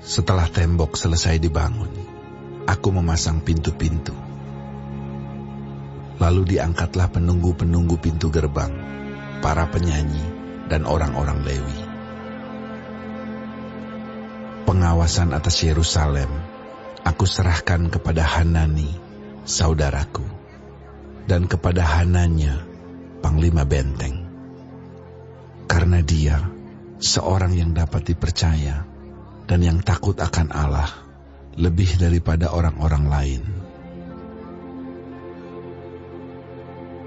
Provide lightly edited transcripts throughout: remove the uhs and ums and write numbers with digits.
Setelah tembok selesai dibangun, aku memasang pintu-pintu. Lalu diangkatlah penunggu-penunggu pintu gerbang, para penyanyi, dan orang-orang Lewi. Pengawasan atas Yerusalem aku serahkan kepada Hanani, saudaraku, dan kepada Hananya, panglima benteng. Karena dia seorang yang dapat dipercaya dan yang takut akan Allah lebih daripada orang-orang lain.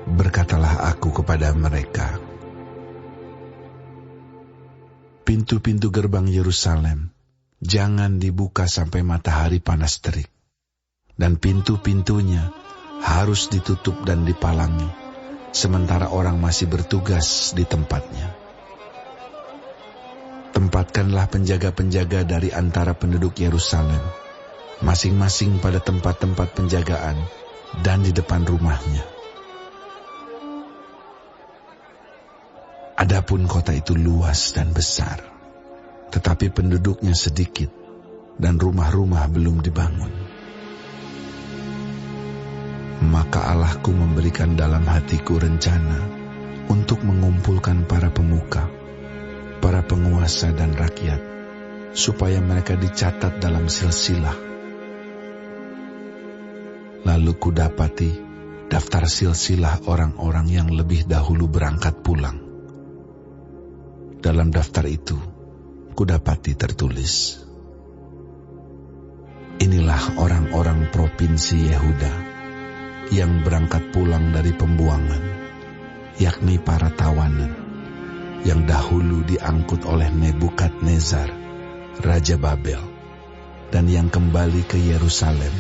Berkatalah aku kepada mereka, pintu-pintu gerbang Yerusalem jangan dibuka sampai matahari panas terik, dan pintu-pintunya harus ditutup dan dipalangi, sementara orang masih bertugas di tempatnya. Tempatkanlah penjaga-penjaga dari antara penduduk Yerusalem, masing-masing pada tempat-tempat penjagaan dan di depan rumahnya. Adapun kota itu luas dan besar, tetapi penduduknya sedikit dan rumah-rumah belum dibangun. Maka Allahku memberikan dalam hatiku rencana untuk mengumpulkan para pemuka, para penguasa dan rakyat, supaya mereka dicatat dalam silsilah. Lalu kudapati daftar silsilah orang-orang yang lebih dahulu berangkat pulang. Dalam daftar itu, kudapati tertulis, inilah orang-orang provinsi Yehuda yang berangkat pulang dari pembuangan, yakni para tawanan yang dahulu diangkut oleh Nebukadnezar, Raja Babel, dan yang kembali ke Yerusalem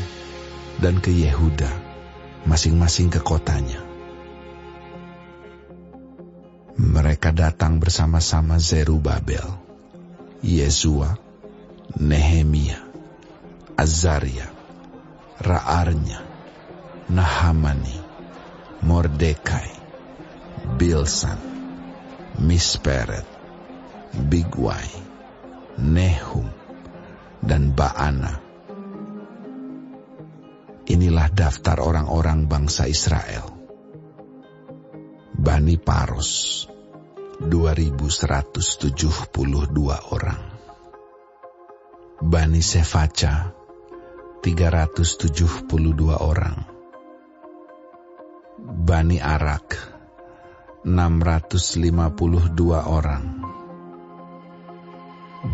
dan ke Yehuda, masing-masing ke kotanya. Mereka datang bersama-sama Zerubabel, Yesua, Nehemia, Azaria, Raarnya, Nahamani, Mordekai, Bilsan, Misperet, Bigwai, Nehum, dan Baana. Inilah daftar orang-orang bangsa Israel. Bani Paros, 2.172 orang. Bani Sefaca, 372 orang. Bani Arak, 652 orang.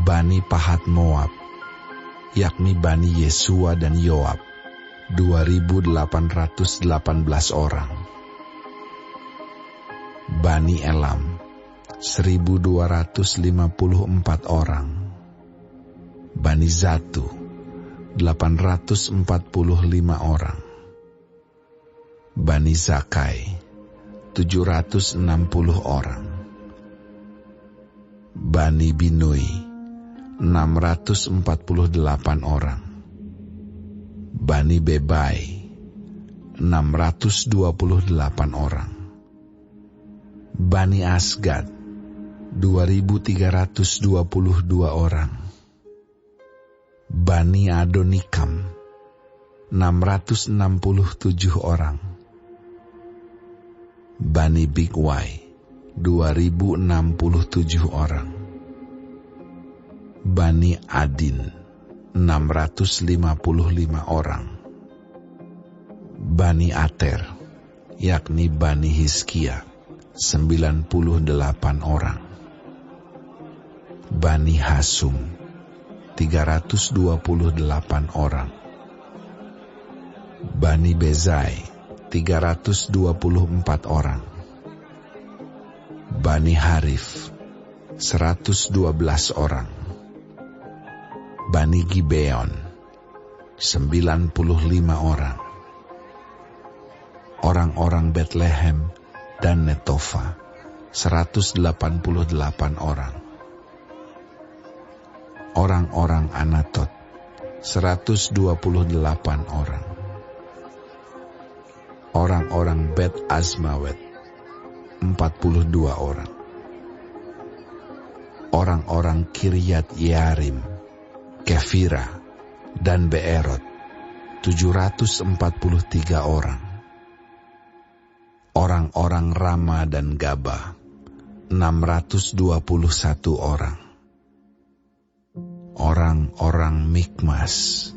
Bani Pahat Moab, yakni Bani Yesua dan Yoab, 2.818 orang. Bani Elam, 1.254 orang. Bani Zatu, 845 orang. Bani Zakai, 760 orang. Bani Binui, 648 orang. Bani Bebai, 628 orang. Bani Asgad, 2.322 orang. Bani Adonikam, 667 orang. Bani Bigwai, 2.067 orang. Bani Adin, 655 orang. Bani Ater, yakni Bani Hizkia, 98 orang. Bani Hasum, 328 orang. Bani Bezai, 324 orang. Bani Harif, 112 orang. Bani Gibeon, 95 orang. Orang-orang Betlehem dan Netofa, 188 orang. Orang-orang Anatot, 128 orang. Orang-orang Bet Azmawet, 42 orang. Orang-orang Kiryat Yearim, Kefira, dan Beerot 743 orang. Orang-orang Rama dan Gaba 621 orang. Orang-orang Mikmas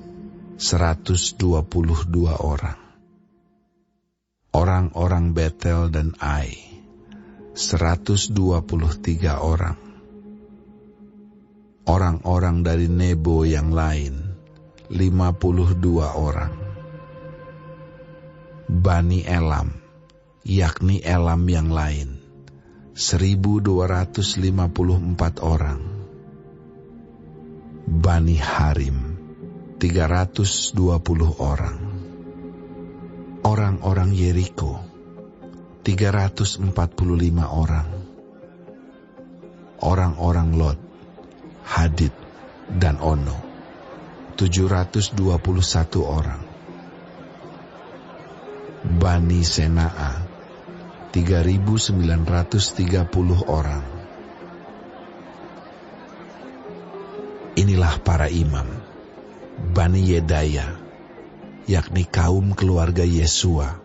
122 orang. Orang-orang Betel dan Ai 123 orang. Orang-orang dari Nebo yang lain 52 orang. Bani Elam, yakni Elam yang lain 1.254 orang. Bani Harim 320 orang. Orang-orang Yeriko 345 orang. Orang-orang Lot, Hadid, dan Ono 721 orang. Bani Senaa 3.930 orang. Inilah para imam, Bani Yedaya, yakni kaum keluarga Yesua,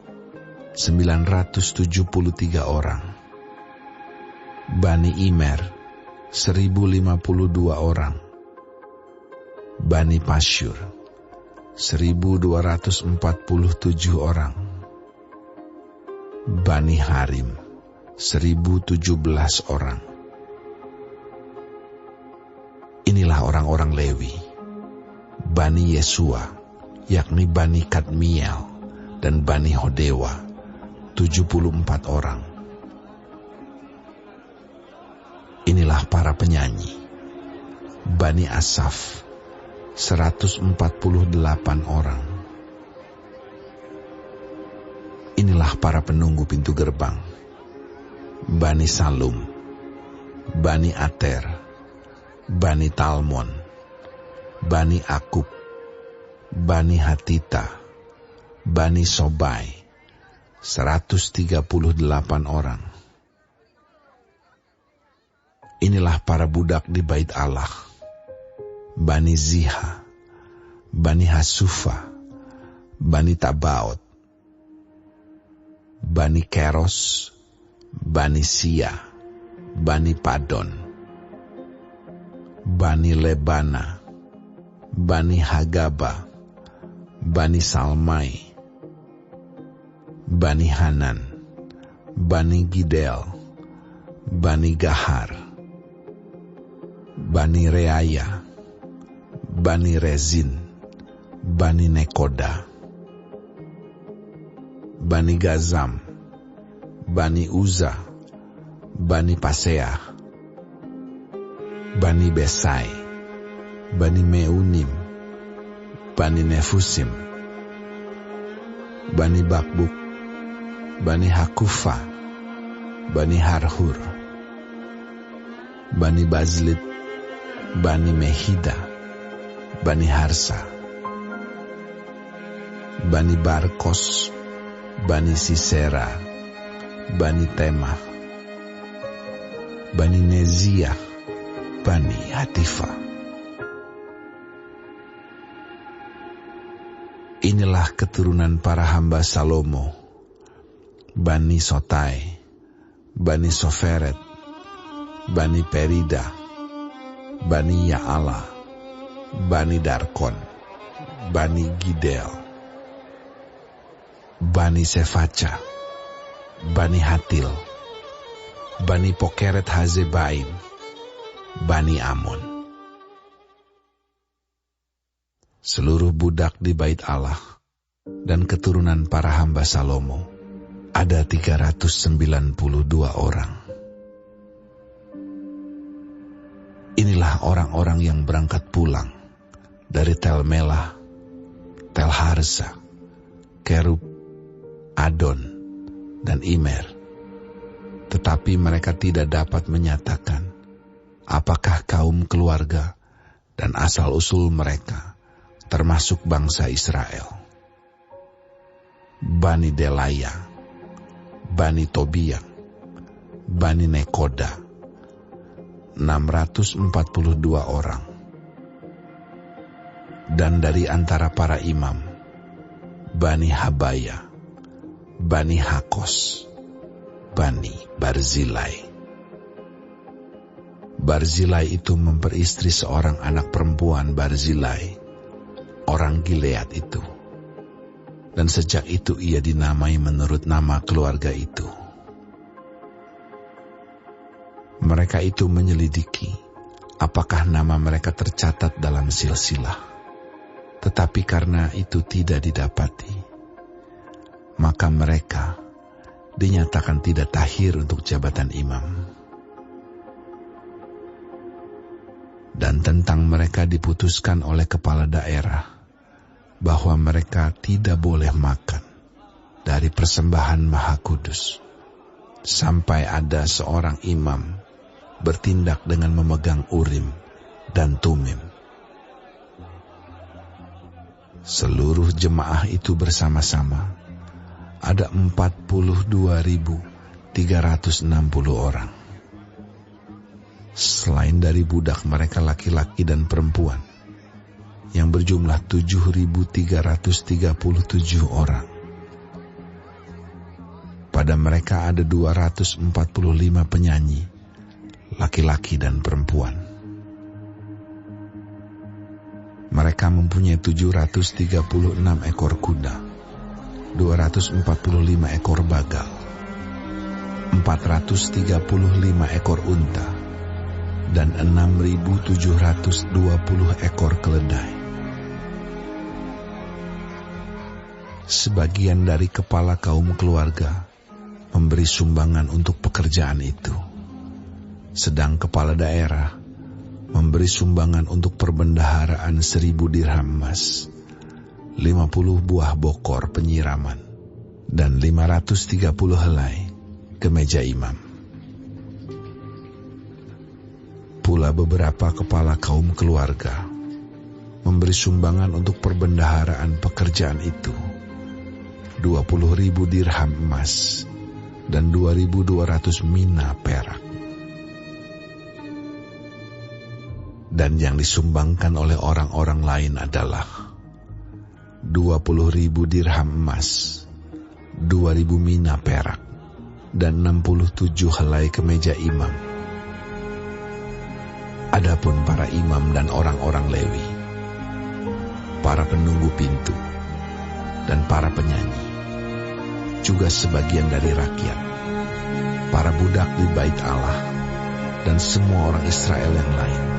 973 orang. Bani Imer, 1.052 orang. Bani Pasyur, 1.247 orang. Bani Harim, 1.017 orang. Inilah orang-orang Lewi, Bani Yesua, yakni Bani Kadmiel dan Bani Hodewa, 74 orang. Inilah para penyanyi, Bani Asaf, 148 orang. Inilah para penunggu pintu gerbang, Bani Salum, Bani Ater, Bani Talmon, Bani Akub, Bani Hatita, Bani Sobai, 138 orang. Inilah para budak di bait Allah, Bani Ziha, Bani Hasufa, Bani Tabaot, Bani Keros, Bani Sia, Bani Padon, Bani Lebana, Bani Hagaba, Bani Salmai, Bani Hanan, Bani Gidel, Bani Gahar, Bani Reaya, Bani Rezin, Bani Nekoda, Bani Gazam, Bani Uza, Bani Paseah, Bani Besai, Bani Meunim, Bani Nefusim, Bani Bakbuk, Bani Hakufa, Bani Harhur, Bani Bazlit, Bani Mehida, Bani Harsa, Bani Barkos, Bani Sisera, Bani Temah, Bani Nezia, Bani Hatifa. Inilah keturunan para hamba Salomo, Bani Sotai, Bani Soferet, Bani Perida, Bani Yaala, Bani Darkon, Bani Gidel, Bani Sefaca, Bani Hatil, Bani Pokeret Hazebaim, Bani Amon. Seluruh budak di bait Allah dan keturunan para hamba Salomo ada 392 orang. Inilah orang-orang yang berangkat pulang dari Tel Melah, Tel Harsa, Kerub, Adon, dan Imer. Tetapi mereka tidak dapat menyatakan apakah kaum keluarga dan asal-usul mereka termasuk bangsa Israel. Bani Delaya, Bani Tobia, Bani Nekoda, 642 orang. Dan dari antara para imam, Bani Habaya, Bani Hakos, Bani Barzilai. Barzilai itu memperistri seorang anak perempuan Barzilai, orang Gilead itu. Dan sejak itu ia dinamai menurut nama keluarga itu. Mereka itu menyelidiki apakah nama mereka tercatat dalam silsilah. Tetapi karena itu tidak didapati, maka mereka dinyatakan tidak tahir untuk jabatan imam. Dan tentang mereka diputuskan oleh kepala daerah bahwa mereka tidak boleh makan dari persembahan Maha Kudus sampai ada seorang imam bertindak dengan memegang Urim dan Tumim. Seluruh jemaah itu bersama-sama ada 42.360 orang. Selain dari budak mereka laki-laki dan perempuan yang berjumlah 7.337 orang. Pada mereka ada 245 penyanyi, laki-laki dan perempuan. Mereka mempunyai 736 ekor kuda, 245 ekor bagal, 435 ekor unta, dan 6.720 ekor keledai. Sebagian dari kepala kaum keluarga memberi sumbangan untuk pekerjaan itu, sedang kepala daerah memberi sumbangan untuk perbendaharaan 1.000 dirham emas, 50 buah bokor penyiraman, dan 530 helai kemeja imam. Pula beberapa kepala kaum keluarga memberi sumbangan untuk perbendaharaan pekerjaan itu, 20.000 dirham emas dan 2.200 mina perak. Dan yang disumbangkan oleh orang-orang lain adalah 20.000 dirham emas, 2.000 mina perak, dan 67 helai kemeja imam. Adapun para imam dan orang-orang Lewi, para penunggu pintu, dan para penyanyi, juga sebagian dari rakyat, para budak di Bait Allah, dan semua orang Israel yang lain,